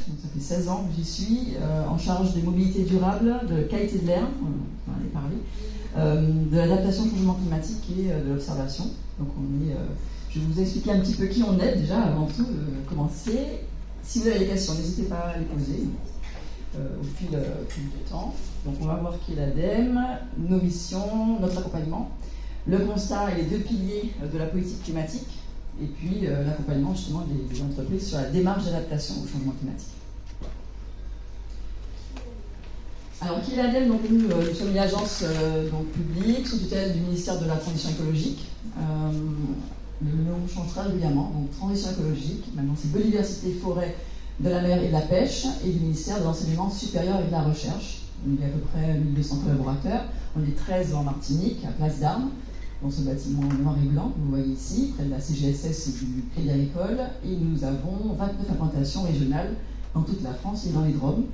donc ça fait 16 ans que j'y suis, en charge des mobilités durables, de la qualité de l'air, on en a parlé, de l'adaptation au changement climatique et de l'observation. Donc je vais vous expliquer un petit peu qui on est déjà avant tout commencer. Si vous avez des questions, n'hésitez pas à les poser au fil du temps. Donc on va voir qui est l'ADEME, nos missions, notre accompagnement, le constat et les 2 piliers de la politique climatique, et puis l'accompagnement justement des entreprises sur la démarche d'adaptation au changement climatique. Alors qui est l'ADEME? Donc nous sommes une agence publique sous tutelle du ministère de la Transition écologique. Le nom change très régulièrement, donc transition écologique, maintenant c'est biodiversité, forêt, de la mer et de la pêche, et du ministère de l'enseignement supérieur et de la recherche. Il y a à peu près 1200 collaborateurs. On est 13 en Martinique, à Place d'Armes, dans ce bâtiment noir et blanc que vous voyez ici, près de la CGSS et du Crédit Agricole. Et nous avons 29 implantations régionales dans toute la France et dans les Drômes.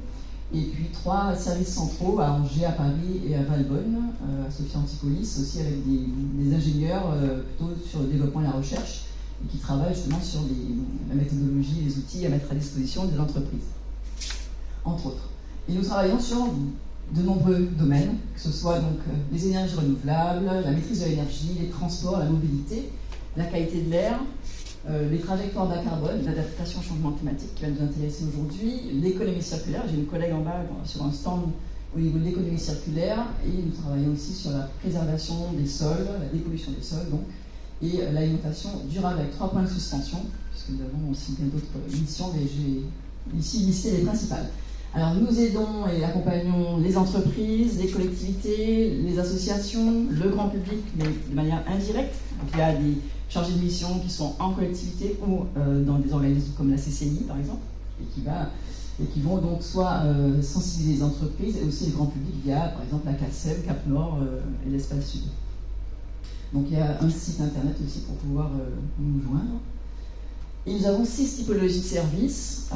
Et puis 3 services centraux à Angers, à Paris et à Valbonne, à Sophia Antipolis, aussi avec des ingénieurs plutôt sur le développement et la recherche, et qui travaillent justement sur la méthodologie et les outils à mettre à disposition des entreprises, entre autres. Et nous travaillons sur de nombreux domaines, que ce soit donc les énergies renouvelables, la maîtrise de l'énergie, les transports, la mobilité, la qualité de l'air, les trajectoires bas carbone, l'adaptation au changement climatique qui va nous intéresser aujourd'hui, l'économie circulaire. J'ai une collègue en bas sur un stand au niveau de l'économie circulaire, et nous travaillons aussi sur la préservation des sols, la dépollution des sols donc, et l'alimentation durable avec 3 points de suspension, puisque nous avons aussi bien d'autres missions, mais j'ai ici listé les principales. Alors nous aidons et accompagnons les entreprises, les collectivités, les associations, le grand public, mais de manière indirecte. Donc, il y a des chargés de mission qui sont en collectivité ou dans des organismes comme la CCI par exemple, et qui vont donc soit sensibiliser les entreprises et aussi le grand public via par exemple la CACEM, Cap Nord et l'Espace Sud. Donc il y a un site internet aussi pour pouvoir nous joindre. Et nous avons 6 typologies de services.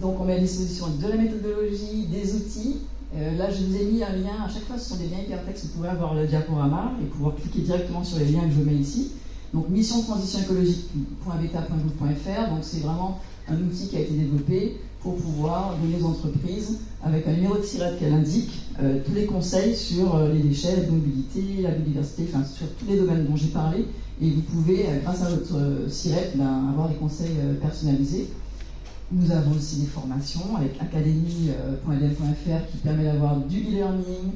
Donc on met à disposition de la méthodologie, des outils. Là je vous ai mis un lien, à chaque fois ce sont des liens hypertextes, vous pourrez avoir le diaporama et pouvoir cliquer directement sur les liens que je mets ici. Donc mission transition écologique.beta.gouv.fr, donc c'est vraiment un outil qui a été développé pour pouvoir donner aux entreprises, avec un numéro de SIRET qu'elle indique, tous les conseils sur les déchets, la mobilité, la biodiversité, enfin sur tous les domaines dont j'ai parlé. Et vous pouvez, grâce à votre SIRET, avoir des conseils personnalisés. Nous avons aussi des formations avec académie.adem.fr qui permet d'avoir du e-learning.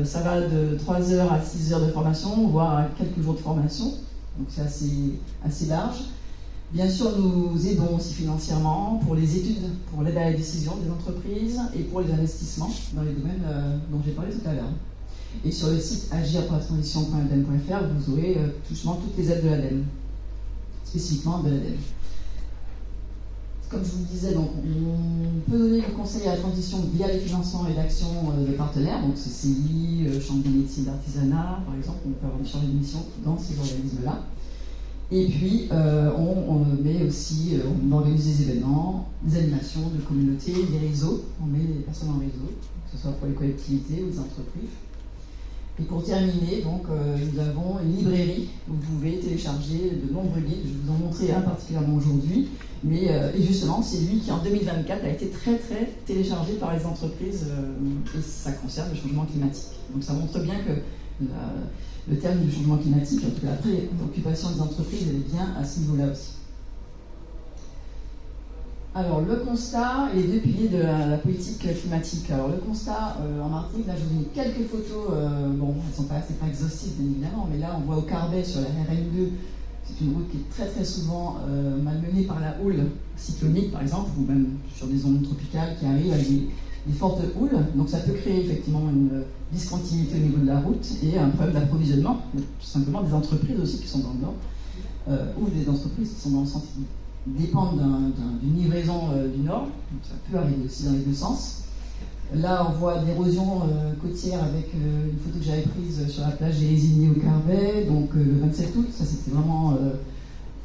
Ça va de 3 heures à 6 heures de formation, voire à quelques jours de formation. Donc c'est assez large. Bien sûr, nous aidons aussi financièrement pour les études, pour l'aide à la décision des entreprises et pour les investissements dans les domaines dont j'ai parlé tout à l'heure. Et sur le site agir.transition.adem.fr, vous aurez justement toutes les aides de l'ADEME, spécifiquement de l'ADEME. Comme je vous le disais, donc, on peut donner des conseils à la transition via les financements et l'actions de partenaires, donc CCI, Chambre des métiers d'artisanat, par exemple, on peut avoir des chargés de mission dans ces organismes-là. Et puis, on organise des événements, des animations de communautés, des réseaux, on met les personnes en réseau, que ce soit pour les collectivités ou les entreprises. Et pour terminer, donc, nous avons une librairie où vous pouvez télécharger de nombreux guides. Je vais vous en montrer un particulièrement aujourd'hui. Et justement, c'est lui qui, en 2024, a été très, très téléchargé par les entreprises. Et ça concerne le changement climatique. Donc ça montre bien que le terme du changement climatique, en tout cas la préoccupation des entreprises, elle est bien à ce niveau-là aussi. Alors, le constat et les 2 piliers de la politique climatique. Alors, le constat en Martinique, là, je vous ai mis quelques photos. Bon, c'est pas exhaustif, bien évidemment, mais là, on voit au Carbet, sur la RN2, c'est une route qui est très, très souvent malmenée par la houle cyclonique, par exemple, ou même sur des ondes tropicales qui arrivent avec des fortes houles. Donc, ça peut créer effectivement une discontinuité au niveau de la route et un problème d'approvisionnement, tout simplement des entreprises aussi qui sont dans le nord, ou des entreprises qui sont dans le centre, dépendent d'une livraison du nord, donc ça peut arriver aussi dans les 2 sens. Là, on voit l'érosion côtière avec une photo que j'avais prise sur la plage des Résignies au Carbet, donc le 27 août, ça c'était vraiment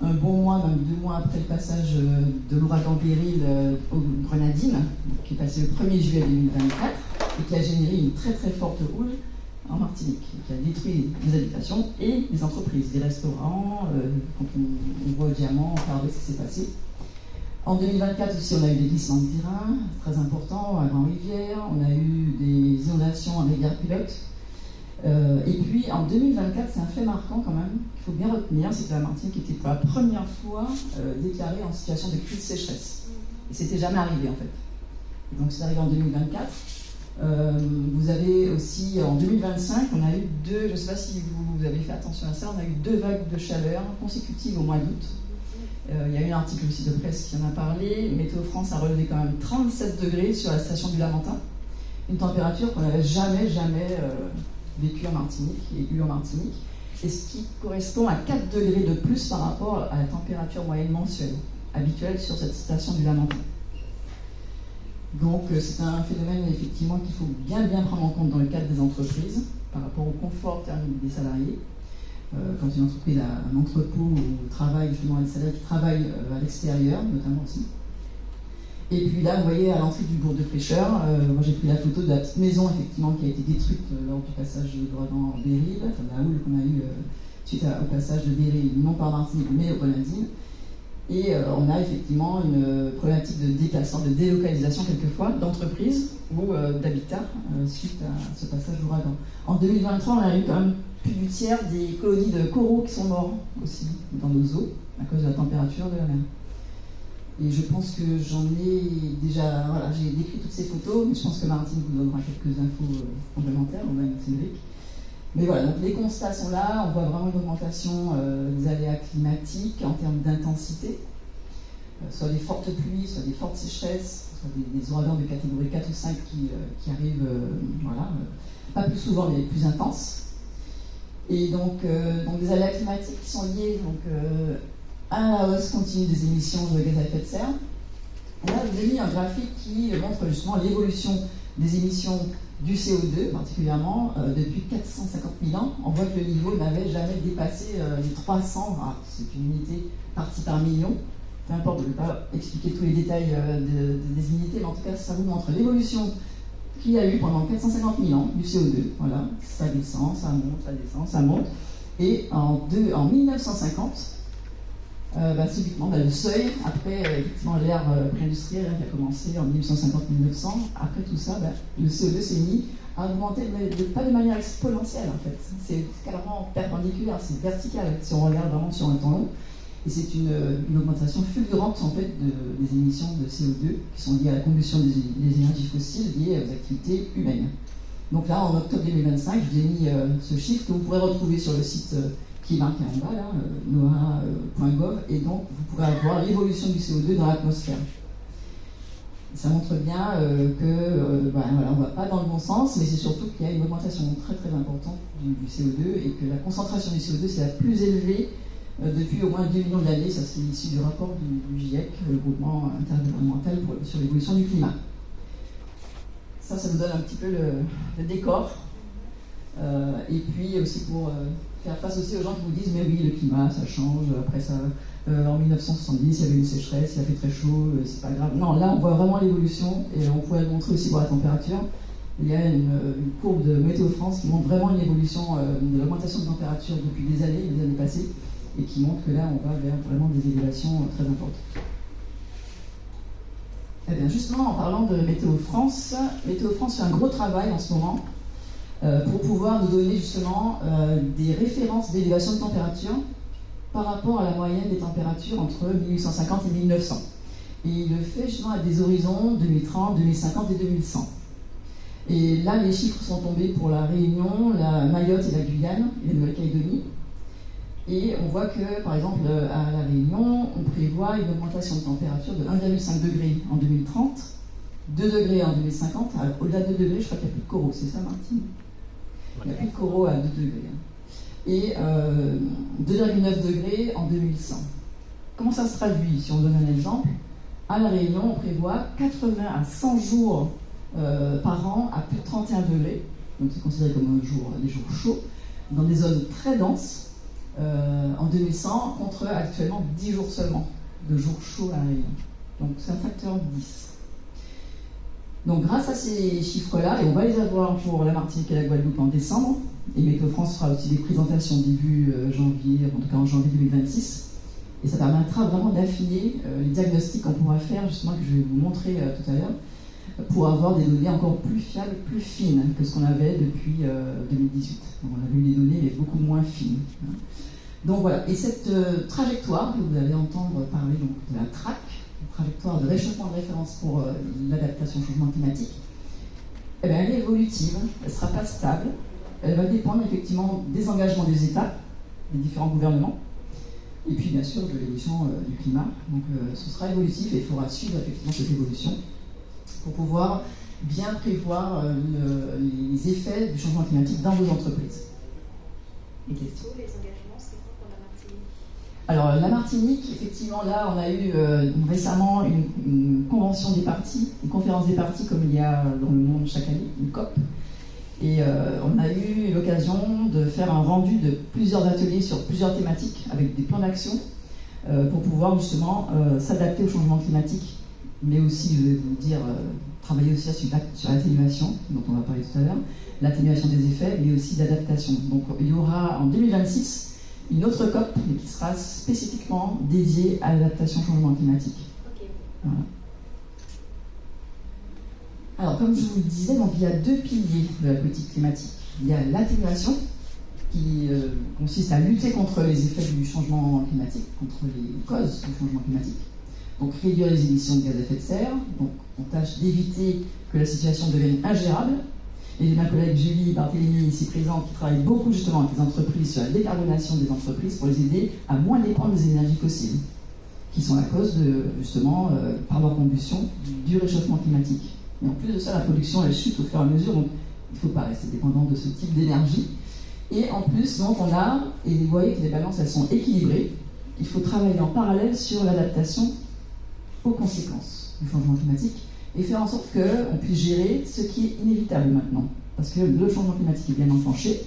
un bon mois, même 2 mois après le passage de l'ouragan Beryl aux Grenadines, qui est passé le 1er juillet 2024, et qui a généré une très très forte houle en Martinique, qui a détruit les habitations et les entreprises, des restaurants, quand on voit au Diamant, on parle de ce qui s'est passé. En 2024 aussi, on a eu des glissements de terrain, très importants, à Grand-Rivière. On a eu des inondations en rivière pilote. Et puis en 2024, c'est un fait marquant quand même, qu'il faut bien retenir, c'est que la Martinique était pour la première fois déclarée en situation de crise sécheresse. Et c'était jamais arrivé en fait. Et donc c'est arrivé en 2024. Vous avez aussi en 2025, on a eu deux, je ne sais pas si vous avez fait attention à ça, on a eu 2 vagues de chaleur consécutives au mois d'août. Il y a eu un article aussi de presse qui en a parlé. Météo France a relevé quand même 37 degrés sur la station du Lamentin, une température qu'on n'avait jamais vécue en Martinique et eue en Martinique, et ce qui correspond à 4 degrés de plus par rapport à la température moyenne mensuelle, habituelle sur cette station du Lamentin. Donc c'est un phénomène effectivement qu'il faut bien prendre en compte dans le cadre des entreprises, par rapport au confort thermique des salariés. Quand une entreprise a un entrepôt où travaille justement des salariés qui travaillent à l'extérieur, notamment aussi. Et puis là, vous voyez, à l'entrée du bourg de Pêcheurs, moi j'ai pris la photo de la petite maison effectivement qui a été détruite lors du passage de Droit-dans-Berry, enfin de la houle qu'on a eu suite au passage de Berry, non pas en Martinique, mais aux Grenadines. Et on a effectivement une problématique de déplacement, de délocalisation quelquefois, d'entreprise ou d'habitat suite à ce passage d'ouragan. En 2023, on a eu quand même plus du tiers des colonies de coraux qui sont morts aussi dans nos eaux à cause de la température de la mer. Et je pense que j'en ai déjà, voilà, j'ai décrit toutes ces photos, mais je pense que Martine vous donnera quelques infos complémentaires, ou même Cédric. Mais voilà, donc les constats sont là, on voit vraiment une augmentation des aléas climatiques en termes d'intensité, soit des fortes pluies, soit des fortes sécheresses, soit des ouragans de catégorie 4 ou 5 qui arrivent, voilà, pas plus souvent mais plus intenses. Et donc des aléas climatiques qui sont liés à la hausse continue des émissions de gaz à effet de serre. Et là, je vous ai mis un graphique qui montre justement l'évolution des émissions du CO2, particulièrement depuis 450 000 ans. On voit que le niveau n'avait jamais dépassé les 300, c'est une unité partie par million. Peu importe, je ne vais pas expliquer tous les détails des unités, mais en tout cas, ça vous montre l'évolution qu'il y a eu pendant 450 000 ans du CO2. Voilà, ça descend, ça monte, ça descend, ça monte. Et en 1950, subitement, le seuil, après effectivement l'ère pré-industrielle qui a commencé en 1850-1900, après tout ça, le CO2 s'est mis à augmenter, mais pas de manière exponentielle en fait. C'est carrément perpendiculaire, c'est vertical si on regarde vraiment sur un temps long. Et c'est une augmentation fulgurante en fait des émissions de CO2 qui sont liées à la combustion des énergies fossiles liées aux activités humaines. Donc là, en octobre 2025, je vous ai mis ce chiffre que vous pourrez retrouver sur le site qui est marqué en bas, là, noaa.gov, et donc vous pourrez avoir l'évolution du CO2 dans l'atmosphère. Ça montre bien voilà, on ne va pas dans le bon sens, mais c'est surtout qu'il y a une augmentation très très importante du CO2 et que la concentration du CO2 c'est la plus élevée depuis au moins 2 millions d'années. Ça c'est issu du rapport du GIEC, le groupement intergouvernemental sur l'évolution du climat. Ça vous donne un petit peu le décor. Et puis aussi pour faire face aussi aux gens qui vous disent mais oui le climat ça change, après ça en 1970 il y avait une sécheresse, il a fait très chaud, c'est pas grave. Non, là on voit vraiment l'évolution et on pourrait le montrer aussi pour la température. Il y a une courbe de Météo France qui montre vraiment une évolution de l'augmentation de température depuis des années passées et qui montre que là on va vers vraiment des élévations très importantes. Eh bien justement en parlant de Météo France fait un gros travail en ce moment pour pouvoir nous donner justement des références d'élévation de température par rapport à la moyenne des températures entre 1850 et 1900. Et il le fait justement à des horizons 2030, 2050 et 2100. Et là, les chiffres sont tombés pour la Réunion, la Mayotte et la Guyane, et la Nouvelle-Calédonie. Et on voit que, par exemple, à la Réunion, on prévoit une augmentation de température de 1,5 degré en 2030, 2 degrés en 2050. Au-delà de 2 degrés, je crois qu'il n'y a plus de coraux, c'est ça, Martine ? Il n'y a plus de coraux à 2 degrés. Et 2,9 degrés en 2100. Comment ça se traduit? Si on donne un exemple, à La Réunion, on prévoit 80 à 100 jours par an à plus de 31 degrés, donc c'est considéré comme des jours chauds, dans des zones très denses, en 2100, contre actuellement 10 jours seulement de jours chauds à La Réunion. Donc c'est un facteur 10. Donc grâce à ces chiffres-là, et on va les avoir pour la Martinique et la Guadeloupe en décembre, et Météo France fera aussi des présentations début janvier, en tout cas en janvier 2026, Et ça permettra vraiment d'affiner les diagnostics qu'on pourra faire, justement, que je vais vous montrer tout à l'heure, pour avoir des données encore plus fiables, plus fines que ce qu'on avait depuis 2018. Donc, on avait eu des données, mais beaucoup moins fines. Donc voilà, et cette trajectoire, que vous allez entendre parler donc, de la TRAC, trajectoire de réchauffement de référence pour l'adaptation au changement climatique, eh bien, elle est évolutive, elle ne sera pas stable, elle va dépendre effectivement des engagements des États, des différents gouvernements, et puis bien sûr de l'évolution du climat. Donc ce sera évolutif et il faudra suivre effectivement cette évolution pour pouvoir bien prévoir les effets du changement climatique dans vos entreprises. Les questions ? Les engagements, c'est quoi pour la Martinique ? Alors la Martinique, effectivement, là on a eu récemment une convention des parties, une conférence des parties comme il y a dans le monde chaque année, une COP. Et on a eu l'occasion de faire un rendu de plusieurs ateliers sur plusieurs thématiques avec des plans d'action pour pouvoir justement s'adapter au changement climatique, mais aussi, je vais vous dire, travailler aussi sur l'atténuation, dont on va parler tout à l'heure, l'atténuation des effets, mais aussi l'adaptation. Donc il y aura en 2026 une autre COP, mais qui sera spécifiquement dédiée à l'adaptation au changement climatique. Okay. Voilà. Alors, comme je vous le disais, donc, il y a deux piliers de la politique climatique. Il y a l'atténuation, qui consiste à lutter contre les effets du changement climatique, contre les causes du changement climatique. Donc, réduire les émissions de gaz à effet de serre. Donc, on tâche d'éviter que la situation devienne ingérable. Et j'ai ma collègue Julie Barthélémy, ici présente, qui travaille beaucoup justement avec les entreprises sur la décarbonation des entreprises pour les aider à moins dépendre des énergies fossiles, qui sont la cause de, justement, par leur combustion, du réchauffement climatique. Et en plus de ça, la production, elle chute au fur et à mesure, donc il ne faut pas rester dépendant de ce type d'énergie. Et en plus, donc, on a, et vous voyez que les balances, elles sont équilibrées, il faut travailler en parallèle sur l'adaptation aux conséquences du changement climatique et faire en sorte qu'on puisse gérer ce qui est inévitable maintenant. Parce que le changement climatique est bien enclenché,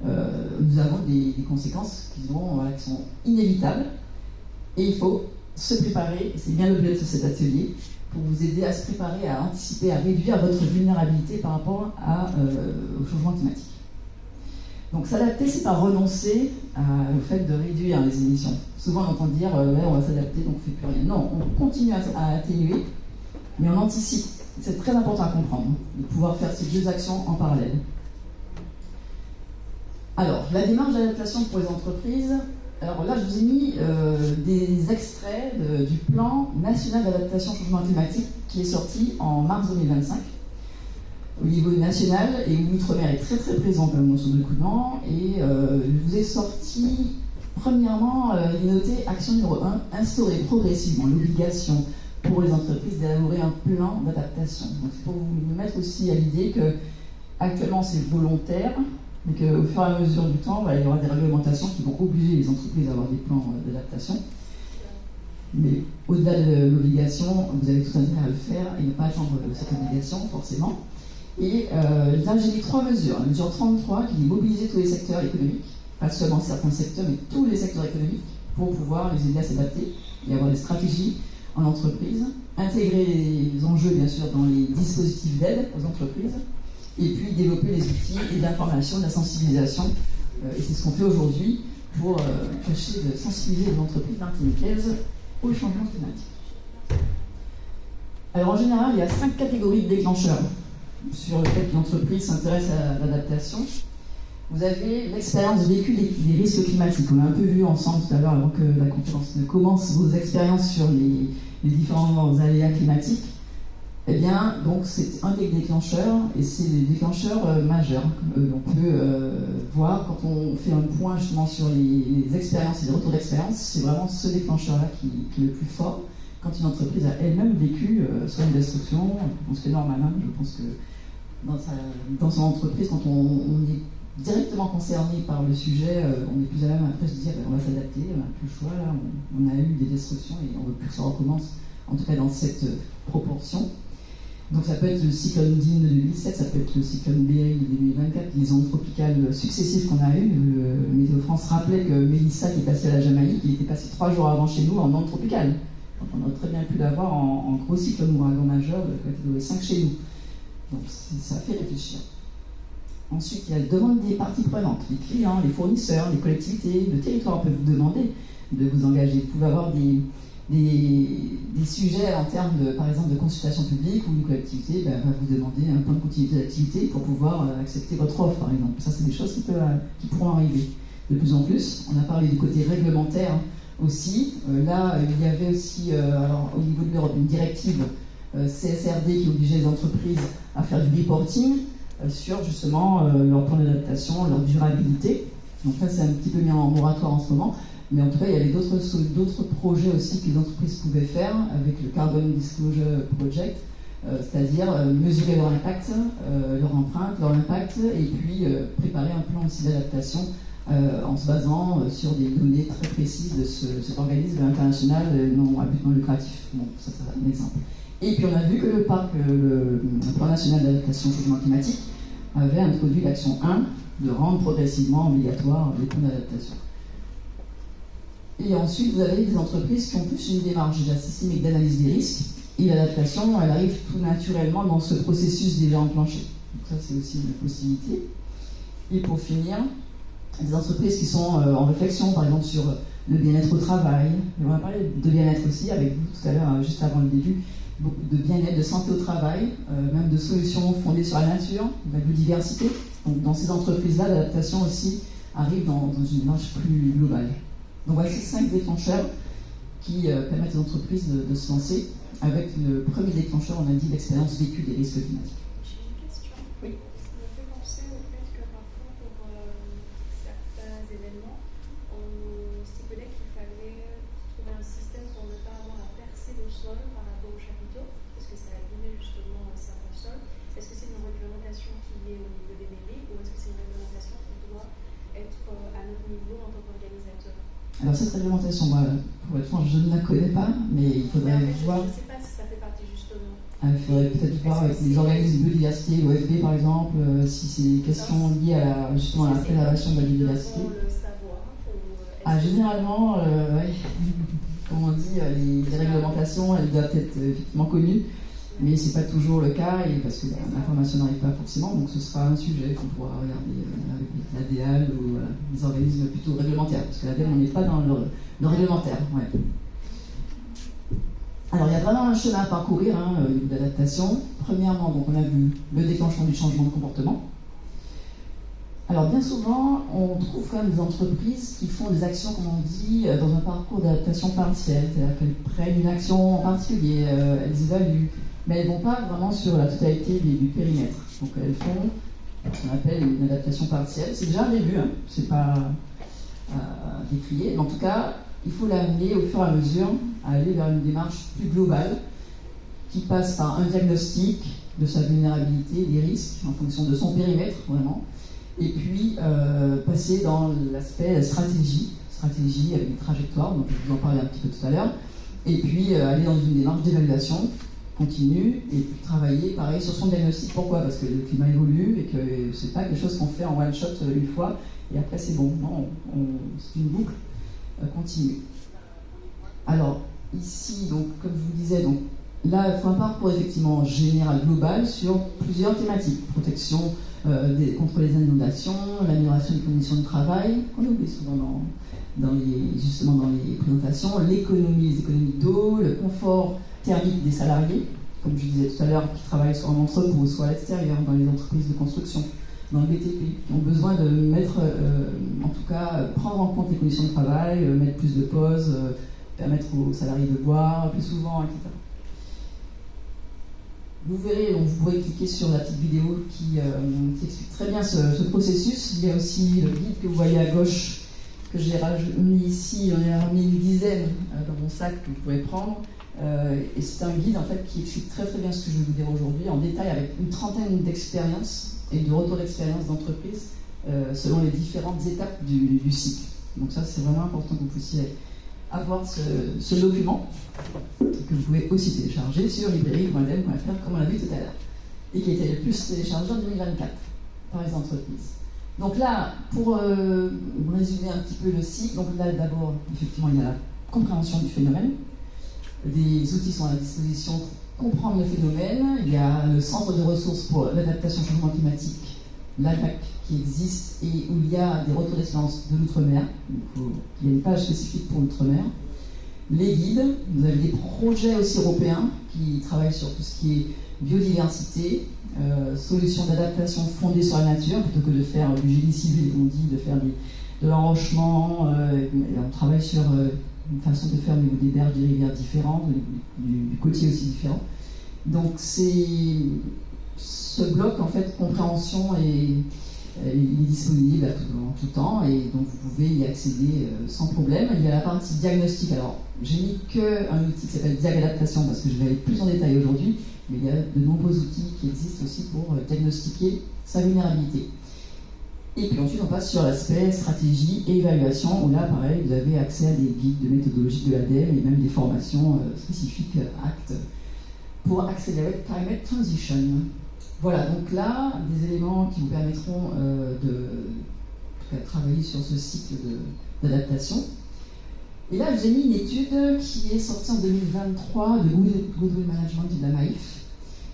nous avons des conséquences qui sont inévitables, et il faut se préparer, et c'est bien l'objet de cet atelier, pour vous aider à se préparer, à anticiper, à réduire votre vulnérabilité par rapport au changement climatique. Donc s'adapter, c'est pas renoncer au fait de réduire les émissions. Souvent on entend dire ouais, on va s'adapter, donc on ne fait plus rien. Non, on continue à atténuer, mais on anticipe. C'est très important à comprendre, de pouvoir faire ces deux actions en parallèle. Alors, la démarche d'adaptation pour les entreprises. Alors là, je vous ai mis des extraits du plan national d'adaptation au changement climatique qui est sorti en mars 2025 au niveau national, et où l'outre-mer est très très présent comme notion de document. Et je vous ai sorti, premièrement, il est noté action numéro 1, instaurer progressivement l'obligation pour les entreprises d'élaborer un plan d'adaptation. Donc c'est pour vous mettre aussi à l'idée que actuellement c'est volontaire, mais qu'au fur et à mesure du temps, il y aura des réglementations qui vont obliger les entreprises à avoir des plans d'adaptation. Mais au-delà de l'obligation, vous avez tout intérêt à le faire et ne pas attendre cette obligation, forcément. Et là, j'ai mis 3 mesures. La mesure 33, qui dit mobiliser tous les secteurs économiques, pas seulement certains secteurs, mais tous les secteurs économiques, pour pouvoir les aider à s'adapter et avoir des stratégies en entreprise. Intégrer les enjeux, bien sûr, dans les dispositifs d'aide aux entreprises. Et puis développer les outils et de l'information, de la sensibilisation. Et c'est ce qu'on fait aujourd'hui pour tâcher de sensibiliser les entreprises martiniquaises au changement climatique. Alors en général, il y a 5 catégories de déclencheurs sur le fait que l'entreprise s'intéresse à l'adaptation. Vous avez l'expérience vécue des risques climatiques. On a un peu vu ensemble tout à l'heure, avant que la conférence ne commence, vos expériences sur les différents aléas climatiques. Eh bien, donc c'est un des déclencheurs, et c'est des déclencheurs majeurs. On peut voir, quand on fait un point justement sur les expériences et les retours d'expérience, c'est vraiment ce déclencheur-là qui est le plus fort. Quand une entreprise a elle-même vécu soit une destruction, je pense que c'est normal, hein, je pense que dans son entreprise, quand on est directement concerné par le sujet, on est plus à même après se dire on va s'adapter, on n'a plus le choix, là, on a eu des destructions et on ne veut plus que ça recommence, en tout cas dans cette proportion. Donc ça peut être le cyclone Dean de 2007, ça peut être le cyclone Béryl de 2024, les ondes tropicales successives qu'on a eues. Météo France rappelait que Mélissa, qui est passée à la Jamaïque, il était passé 3 jours avant chez nous en ondes tropicales. Donc on aurait très bien pu l'avoir en gros cyclone ouragan majeur de catégorie 5 chez nous. Donc ça fait réfléchir. Ensuite, il y a la demande des parties prenantes, les clients, les fournisseurs, les collectivités, le territoire peut vous demander de vous engager. Vous pouvez avoir des sujets en termes, par exemple, de consultation publique où une collectivité va vous demander un plan de continuité d'activité pour pouvoir accepter votre offre, par exemple. Ça, c'est des choses qui pourront arriver de plus en plus. On a parlé du côté réglementaire aussi. Là, il y avait aussi, alors, au niveau de l'Europe, une directive CSRD qui obligeait les entreprises à faire du reporting sur justement leur plan d'adaptation, leur durabilité. Donc là, c'est un petit peu mis en moratoire en ce moment. Mais en tout cas, il y avait d'autres projets aussi que les entreprises pouvaient faire avec le Carbon Disclosure Project, c'est-à-dire mesurer leur impact, leur empreinte, leur impact, et puis préparer un plan aussi d'adaptation en se basant sur des données très précises de cet organisme international non à but non lucratif. Bon, ça c'est un exemple. Et puis on a vu que le plan national d'adaptation au changement climatique avait introduit l'action 1 de rendre progressivement obligatoire les plans d'adaptation. Et ensuite, vous avez des entreprises qui ont plus une démarche déjà systémique d'analyse des risques, et l'adaptation, elle arrive tout naturellement dans ce processus déjà enclenché. Donc ça, c'est aussi une possibilité. Et pour finir, des entreprises qui sont en réflexion, par exemple, sur le bien-être au travail. On va parler de bien-être aussi, avec vous tout à l'heure, juste avant le début, beaucoup de bien-être, de santé au travail, même de solutions fondées sur la nature, de la biodiversité. Donc dans ces entreprises-là, l'adaptation aussi arrive dans une démarche plus globale. Donc voici 5 déclencheurs qui permettent aux entreprises de se lancer. Avec le premier déclencheur, on a dit l'expérience vécue des risques climatiques. J'ai une question. Oui. Ça me fait penser au fait que parfois, pour certains événements, on stipulait qu'il fallait trouver un système pour ne pas avoir à percer le sol par rapport aux chapiteaux, parce que ça abîmait justement certains sols. Est-ce que c'est une réglementation qui est au niveau des mairies, ou est-ce que c'est une réglementation qui doit être à notre niveau en tant qu'organisateur? Alors cette réglementation, moi, pour être franc, je ne la connais pas, mais il faudrait voir. Je ne sais pas si ça fait partie justement. Il faudrait peut-être voir avec les organismes de biodiversité, l'OFB par exemple, si c'est des questions liées à justement à la préservation de la biodiversité. Généralement, comme on dit, les réglementations, elles doivent être effectivement connues, mais c'est pas toujours le cas, et parce que l'information n'arrive pas forcément, donc ce sera un sujet qu'on pourra regarder avec l'ADEAL ou les organismes plutôt réglementaires, parce que l'ADEAL, on n'est pas dans le réglementaire. Ouais. Alors il y a vraiment un chemin à parcourir d'adaptation. Premièrement, donc, on a vu le déclenchement du changement de comportement. Alors bien souvent, on trouve quand même des entreprises qui font des actions, comme on dit, dans un parcours d'adaptation partielle, c'est-à-dire qu'elles prennent une action en particulier, elles évaluent, mais elles ne vont pas vraiment sur la totalité du périmètre. Donc elles font ce qu'on appelle une adaptation partielle. C'est déjà un début, c'est pas décrié, mais en tout cas, il faut l'amener au fur et à mesure à aller vers une démarche plus globale qui passe par un diagnostic de sa vulnérabilité, des risques en fonction de son périmètre, vraiment, et puis passer dans l'aspect stratégie avec des trajectoires, donc je vous en parlais un petit peu tout à l'heure, et puis aller dans une démarche d'évaluation continue et puis travailler pareil sur son diagnostic. Pourquoi? Parce que le climat évolue et que c'est pas quelque chose qu'on fait en one shot une fois et après c'est bon. Non, c'est une boucle continue. Alors ici, donc comme je vous disais, donc là il faut un parcours effectivement général global sur plusieurs thématiques: protection contre les inondations, l'amélioration des conditions de travail, qu'on oublie souvent dans les présentations, les économies d'eau, le confort thermique des salariés, comme je disais tout à l'heure, qui travaillent soit en entrepôt, soit à l'extérieur, dans les entreprises de construction, dans le BTP, qui ont besoin de mettre, en tout cas, prendre en compte les conditions de travail, mettre plus de pauses, permettre aux salariés de boire plus souvent, etc. Vous verrez, donc vous pourrez cliquer sur la petite vidéo qui explique très bien ce processus. Il y a aussi le guide que vous voyez à gauche, que j'ai mis ici, on a mis une dizaine dans mon sac que vous pouvez prendre. Et c'est un guide en fait qui explique très très bien ce que je vais vous dire aujourd'hui en détail, avec une trentaine d'expériences et de retours d'expérience d'entreprise selon les différentes étapes du cycle. Donc ça c'est vraiment important que vous puissiez avoir ce document que vous pouvez aussi télécharger sur librairie.adem.fr comme on l'a vu tout à l'heure et qui a été le plus téléchargé en 2024 par les entreprises. Donc là, pour résumer un petit peu le cycle, donc là d'abord effectivement il y a la compréhension du phénomène. Des outils sont à la disposition pour comprendre le phénomène. Il y a le centre de ressources pour l'adaptation au changement climatique l'ADAC qui existe et où il y a des retours d'expérience de l'outre-mer. Il y a une page spécifique pour l'outre-mer. Les guides, vous avez des projets aussi européens qui travaillent sur tout ce qui est biodiversité, solutions d'adaptation fondées sur la nature, plutôt que de faire du génie civil, on dit, de faire de l'enrochement. On travaille sur une façon de faire au niveau des berges, des rivières différentes, du côtier aussi différent. Donc ce bloc, en fait, compréhension il est disponible en tout temps et donc vous pouvez y accéder sans problème. Il y a la partie diagnostic. Alors, j'ai mis qu'un outil qui s'appelle Diag-Adaptation parce que je vais aller plus en détail aujourd'hui, mais il y a de nombreux outils qui existent aussi pour diagnostiquer sa vulnérabilité. Et puis ensuite, on passe sur l'aspect stratégie et évaluation, où là, pareil, vous avez accès à des guides de méthodologie de l'ADEME et même des formations spécifiques ACT pour Accelerate Climate Transition. Voilà, donc là, des éléments qui vous permettront de travailler sur ce cycle d'adaptation. Et là, je vous ai mis une étude qui est sortie en 2023 de Goodwill Management de la MAIF,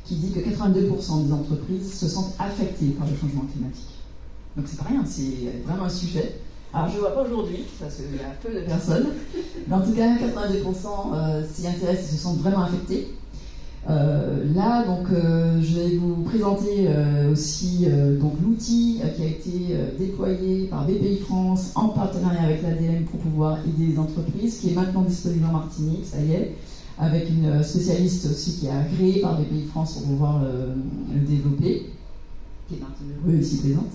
qui dit que 82% des entreprises se sentent affectées par le changement climatique. Donc c'est pas rien, c'est vraiment un sujet. Alors je ne vois pas aujourd'hui, parce qu'il y a peu de personnes, mais en tout cas 82% s'y intéressent et se sentent vraiment affectés. Là, donc, je vais vous présenter aussi donc, l'outil qui a été déployé par BPI France en partenariat avec l'ADEME pour pouvoir aider les entreprises, qui est maintenant disponible en Martinique, ça y est, avec une spécialiste aussi qui est agréée par BPI France pour pouvoir le développer, qui est Martinique ici présente,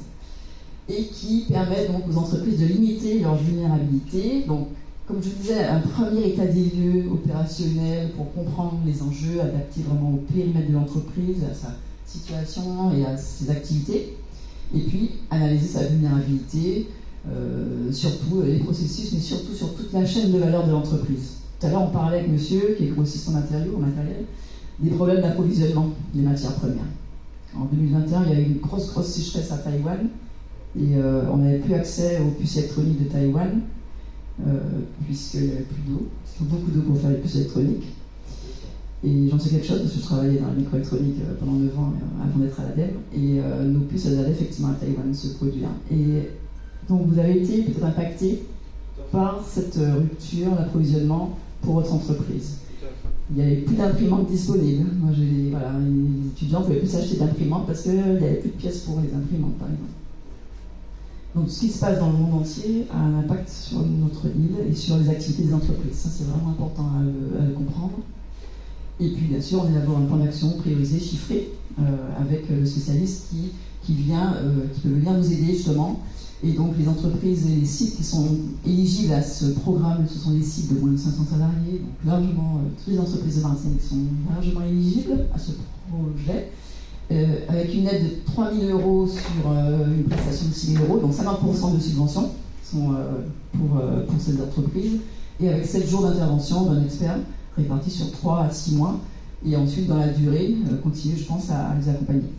et qui permet donc aux entreprises de limiter leur vulnérabilité. Donc, comme je disais, un premier état des lieux opérationnel pour comprendre les enjeux, adapter vraiment au périmètre de l'entreprise, à sa situation et à ses activités. Et puis, analyser sa vulnérabilité, surtout les processus, mais surtout sur toute la chaîne de valeur de l'entreprise. Tout à l'heure, on parlait avec monsieur, qui est grossiste en matériel, des problèmes d'approvisionnement des matières premières. En 2021, il y a eu une grosse sécheresse à Taïwan, et on n'avait plus accès aux puces électroniques de Taïwan, puisqu'il n'y avait plus d'eau. Il faut beaucoup d'eau pour faire les puces électroniques. Et j'en sais quelque chose parce que je travaillais dans la microélectronique pendant 9 ans avant d'être à l'ADEME. Et nos puces, elles allaient effectivement à Taïwan, ce produit-là. Et donc vous avez été peut-être impacté par cette rupture d'approvisionnement pour votre entreprise. Il n'y avait plus d'imprimantes disponibles. Moi, les étudiants ne pouvaient plus s'acheter d'imprimantes parce qu'il n'y avait plus de pièces pour les imprimantes, par exemple. Donc, ce qui se passe dans le monde entier a un impact sur notre île et sur les activités des entreprises. Ça, c'est vraiment important à le comprendre. Et puis, bien sûr, on élabore un plan d'action priorisé, chiffré, avec le spécialiste qui peut venir nous aider, justement. Et donc, les entreprises et les sites qui sont éligibles à ce programme, ce sont les sites de moins de 500 salariés. Donc, largement, toutes les entreprises de Martinique sont largement éligibles à ce projet. Avec une aide de 3 000 € sur une prestation de 6 000 €, donc 50% de subvention sont pour ces entreprises, et avec 7 jours d'intervention d'un expert répartis sur 3 à 6 mois, et ensuite dans la durée, continuer, je pense, à les accompagner.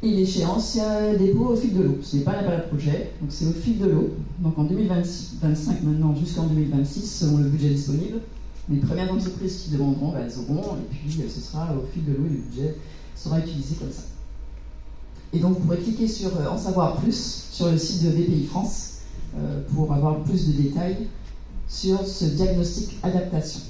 Et l'échéance, il y a un dépôt au fil de l'eau. Ce n'est pas un appel à projet, donc c'est au fil de l'eau. Donc en 2025 maintenant, jusqu'en 2026, selon le budget disponible, les premières entreprises qui demanderont, elles auront, et puis ce sera au fil de l'eau et le budget sera utilisé comme ça. Et donc vous pourrez cliquer sur en savoir plus sur le site de BPI France pour avoir plus de détails sur ce diagnostic adaptation.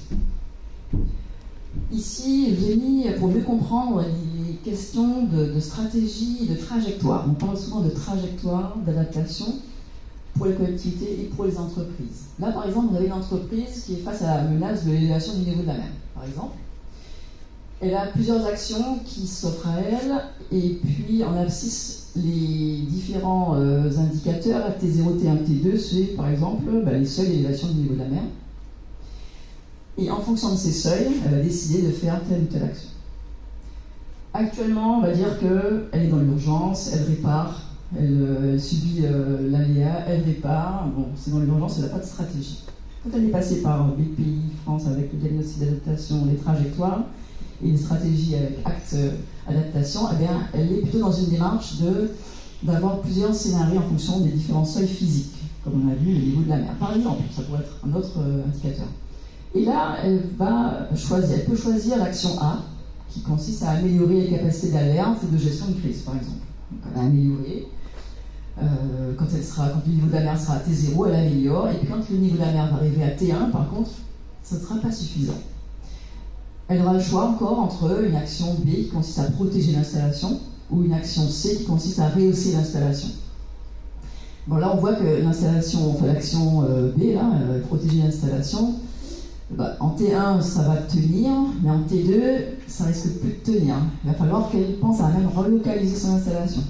Ici, je vous ai mis, pour mieux comprendre, les questions de stratégie et de trajectoire. On parle souvent de trajectoire d'adaptation pour les collectivités et pour les entreprises. Là, par exemple, vous avez une entreprise qui est face à la menace de l'élévation du niveau de la mer, par exemple. Elle a plusieurs actions qui s'offrent à elle, et puis en abscisse les différents indicateurs, T0, T1, T2, c'est par exemple les seuils d'élévation du niveau de la mer. Et en fonction de ces seuils, elle va décider de faire telle ou telle action. Actuellement, on va dire qu'elle est dans l'urgence, elle répare, elle subit l'aléa, elle répare. Bon, c'est dans l'urgence, elle n'a pas de stratégie. Quand elle est passée par BPI France avec le diagnostic d'adaptation, les trajectoires, et les stratégies avec acte adaptation, eh bien, elle est plutôt dans une démarche d'avoir plusieurs scénarios en fonction des différents seuils physiques, comme on a vu le niveau de la mer. Par exemple, ça pourrait être un autre indicateur. Et là, elle peut choisir l'action A, qui consiste à améliorer les capacités d'alerte et de gestion de crise, par exemple. Donc elle a amélioré. Quand le niveau de la mer sera à T0, elle améliore. Et puis quand le niveau de la mer va arriver à T1, par contre, ce ne sera pas suffisant. Elle aura le choix encore entre une action B qui consiste à protéger l'installation ou une action C qui consiste à rehausser l'installation. Bon, là, on voit que l'action B, là, protéger l'installation, en T1, ça va tenir, mais en T2, ça risque plus de tenir. Il va falloir qu'elle pense à même relocaliser son installation.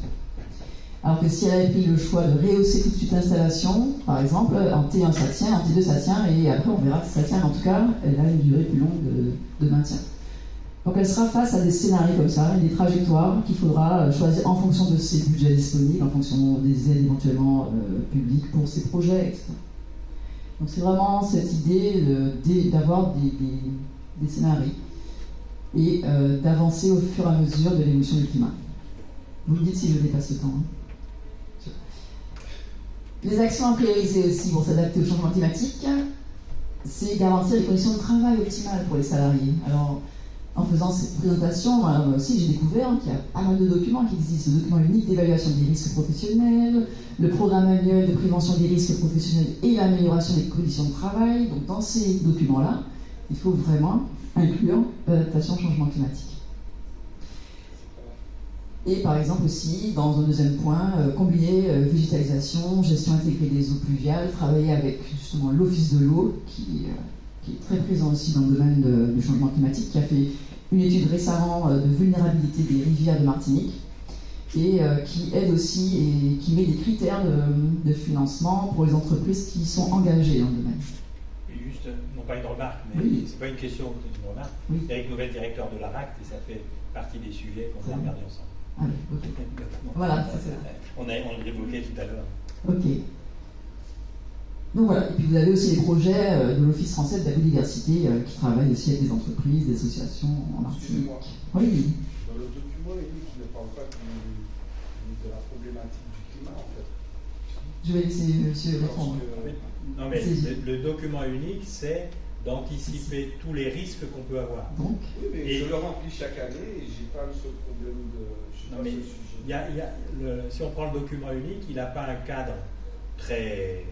Alors que si elle avait pris le choix de rehausser tout de suite l'installation, par exemple, en T1 ça tient, en T2 ça tient, et après on verra que ça tient. En tout cas, elle a une durée plus longue de maintien. Donc elle sera face à des scénarios comme ça, des trajectoires qu'il faudra choisir en fonction de ses budgets disponibles, en fonction des aides éventuellement publiques pour ses projets, etc. Donc c'est vraiment cette idée d'avoir des scénarios et d'avancer au fur et à mesure de l'évolution du climat. Vous me dites si je dépasse le temps. Hein. Les actions à prioriser aussi pour s'adapter au changement climatique, c'est garantir les conditions de travail optimales pour les salariés. Alors, en faisant cette présentation, moi aussi j'ai découvert qu'il y a pas mal de documents qui existent. Le document unique d'évaluation des risques professionnels, le programme annuel de prévention des risques professionnels et l'amélioration des conditions de travail. Donc dans ces documents-là, il faut vraiment inclure l'adaptation au changement climatique. Et par exemple aussi, dans un deuxième point, combiner végétalisation, gestion intégrée des eaux pluviales, travailler avec justement l'Office de l'eau, qui est très présent aussi dans le domaine du changement climatique, qui a fait une étude récemment de vulnérabilité des rivières de Martinique, et qui aide aussi et qui met des critères de financement pour les entreprises qui sont engagées dans le domaine. Et juste, non pas une remarque, mais oui. C'est pas une question, c'est une remarque. Oui. Eric Nouvel, directeur de l'ARACT, et ça fait partie des sujets qu'on a regardés ensemble. Ah oui, ok. Voilà, c'est ça. On l'évoquait tout à l'heure. Ok. Donc voilà, et puis vous avez aussi les projets de l'Office français de la biodiversité qui travaille aussi avec des entreprises, des associations en Martinique. Oui. Dans le document, il ne parle pas de la problématique du climat en fait. Je vais laisser monsieur répondre. Non mais le document unique, c'est d'anticiper tous les risques qu'on peut avoir. Donc, oui, mais je le remplis chaque année et je n'ai pas ce problème de sujet. Si on prend le document unique, il n'a pas un cadre très,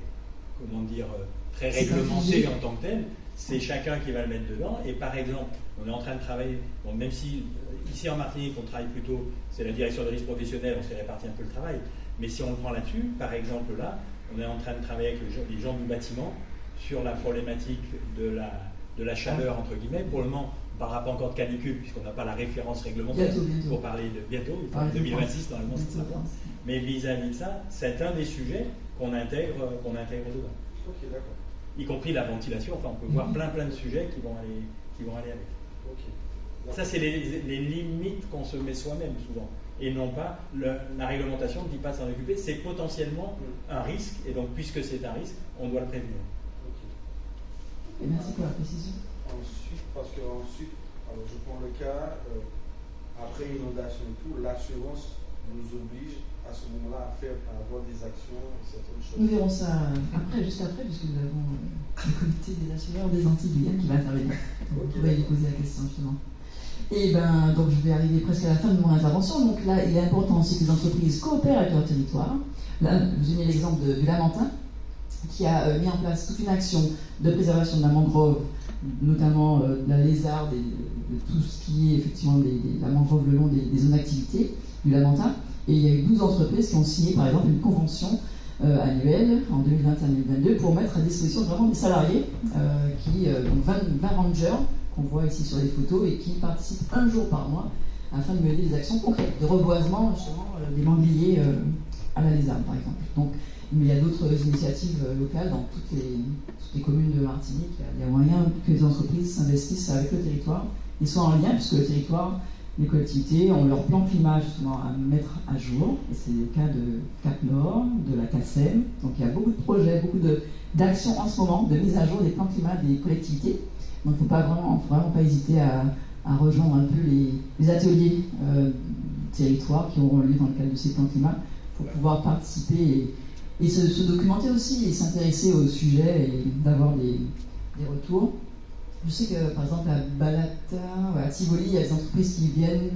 très réglementé en tant que tel. C'est chacun qui va le mettre dedans. Et par exemple, on est en train de travailler, bon, même si ici en Martinique, on travaille plutôt, c'est la direction des risques professionnels, on s'est réparti un peu le travail. Mais si on le prend là-dessus, par exemple là, on est en train de travailler avec les gens du bâtiment sur la problématique de la chaleur, entre guillemets. Pour le moment, on ne parlera pas encore de canicule, puisqu'on n'a pas la référence réglementaire pour parler de bientôt, 2026 normalement c'est ça. Mais vis-à-vis de ça, c'est un des sujets qu'on intègre dedans. Ok, d'accord. Y compris la ventilation, enfin on peut voir plein de sujets qui vont aller avec. Okay. Ça c'est les limites qu'on se met soi-même souvent. Et non pas, la réglementation ne dit pas de s'en occuper, c'est potentiellement un risque, et donc puisque c'est un risque, on doit le prévenir. Et merci pour la précision. Ensuite, alors je prends le cas, après inondation et tout, l'assurance nous oblige à ce moment-là à avoir des actions, certaines choses. Nous verrons ça juste après, puisque nous avons le comité des assureurs des Antilles qui va intervenir. Donc, on va lui poser la question justement. Et donc je vais arriver presque à la fin de mon intervention. Donc là, il est important aussi que les entreprises coopèrent avec leur territoire. Là, je vous ai mis l'exemple du Lamentin, qui a mis en place toute une action de préservation de la mangrove, notamment de la lézarde et de tout ce qui est effectivement la mangrove le long des zones d'activité du Lamentin. Et il y a eu 12 entreprises qui ont signé par exemple une convention annuelle en 2021-2022 pour mettre à disposition vraiment des salariés, donc 20 rangers qu'on voit ici sur les photos et qui participent un jour par mois afin de mener des actions concrètes de reboisement justement des mangliers à la lézarde par exemple. Donc, mais il y a d'autres initiatives locales dans toutes les communes de Martinique. Il y a moyen que les entreprises s'investissent avec le territoire et soient en lien, puisque le territoire, les collectivités ont leur plan climat justement à mettre à jour. Et c'est le cas de Cap Nord, de la CACEM. Donc il y a beaucoup de projets, beaucoup d'actions en ce moment de mise à jour des plans climat des collectivités. Donc il ne faut vraiment pas hésiter à rejoindre un peu les ateliers territoires qui auront lieu dans le cadre de ces plans climat pour pouvoir participer et se documenter aussi et s'intéresser au sujet et d'avoir des retours. Je sais que, par exemple, à Balata, à Tivoli, il y a des entreprises qui viennent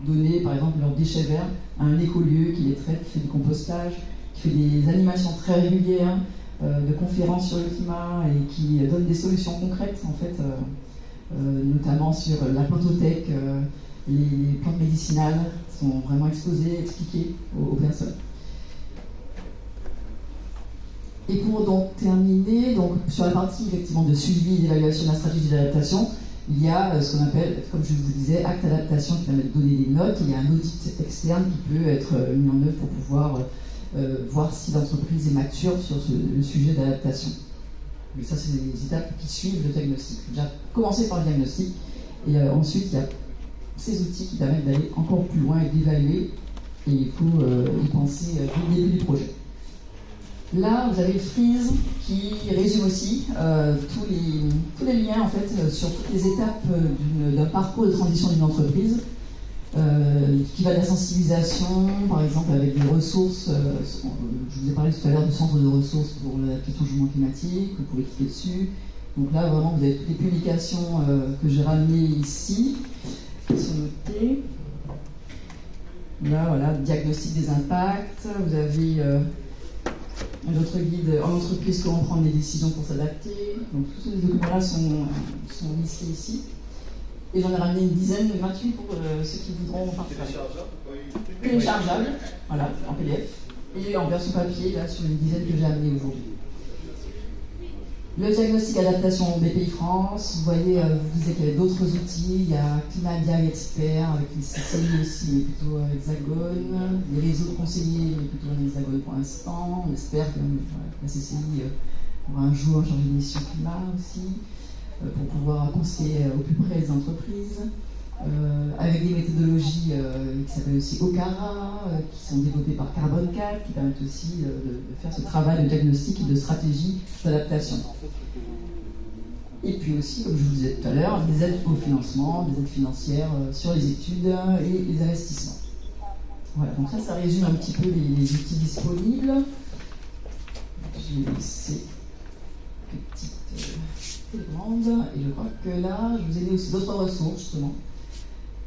donner, par exemple, leurs déchets verts à un écolieu qui les traite, qui fait du compostage, qui fait des animations très régulières, de conférences sur le climat et qui donne des solutions concrètes, en fait, notamment sur la plantothèque. Les plantes médicinales sont vraiment exposées, expliquées aux personnes. Et pour donc terminer, donc, sur la partie effectivement de suivi et d'évaluation de la stratégie d'adaptation, il y a ce qu'on appelle, comme je vous disais, acte d'adaptation qui permet de donner des notes. Il y a un audit externe qui peut être mis en œuvre pour pouvoir voir si l'entreprise est mature sur le sujet d'adaptation. Mais ça, c'est les étapes qui suivent le diagnostic. Il faut déjà commencer par le diagnostic et ensuite il y a ces outils qui permettent d'aller encore plus loin et d'évaluer. Et il faut y penser dès le début du projet. Là, vous avez le freeze qui résume aussi tous les liens en fait, sur toutes les étapes d'un parcours de transition d'une entreprise, qui va de la sensibilisation, par exemple avec des ressources. Je vous ai parlé tout à l'heure du centre de ressources pour l'adaptation au changement climatique, vous pouvez cliquer dessus. Donc là, vraiment, vous avez toutes les publications que j'ai ramenées ici, qui sont notées. Là, voilà, diagnostic des impacts. Vous avez notre guide en entreprise, comment prendre des décisions pour s'adapter. Donc tous ces documents-là sont listés ici. Et j'en ai ramené une dizaine, 28 pour ceux qui voudront partager. Téléchargeable, voilà, en PDF. Et en version papier, là, sur une dizaine que j'ai amené aujourd'hui. Le diagnostic adaptation BPI France, vous voyez, vous disiez qu'il y avait d'autres outils, il y a Climat Diag Expert avec les CCI aussi, mais plutôt Hexagone, les réseaux de conseillers, mais plutôt en Hexagone pour l'instant. On espère que la CCI aura un jour chargé de mission climat aussi, pour pouvoir conseiller au plus près des entreprises, avec des méthodologies qui s'appellent aussi OCARA, qui sont développées par Carbone 4, qui permettent aussi de faire ce travail de diagnostic et de stratégie d'adaptation. Et puis aussi, comme je vous disais tout à l'heure, des aides au financement, des aides financières sur les études et les investissements. Voilà, donc ça résume un petit peu les outils disponibles. J'ai laissé des petites télécommandes, et je crois que là, je vous ai mis aussi d'autres ressources, justement,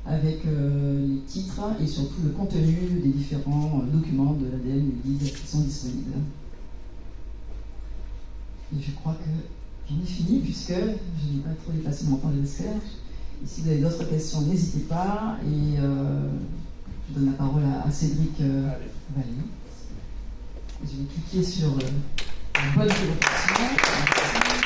avec les titres et surtout le contenu des différents documents de l'ADN et guides qui sont disponibles. Et je crois que j'en ai fini, puisque je n'ai pas trop dépassé mon temps, j'espère. Et si vous avez d'autres questions, n'hésitez pas. Et je donne la parole à Cédric Vallée. Je vais cliquer sur la bonne question.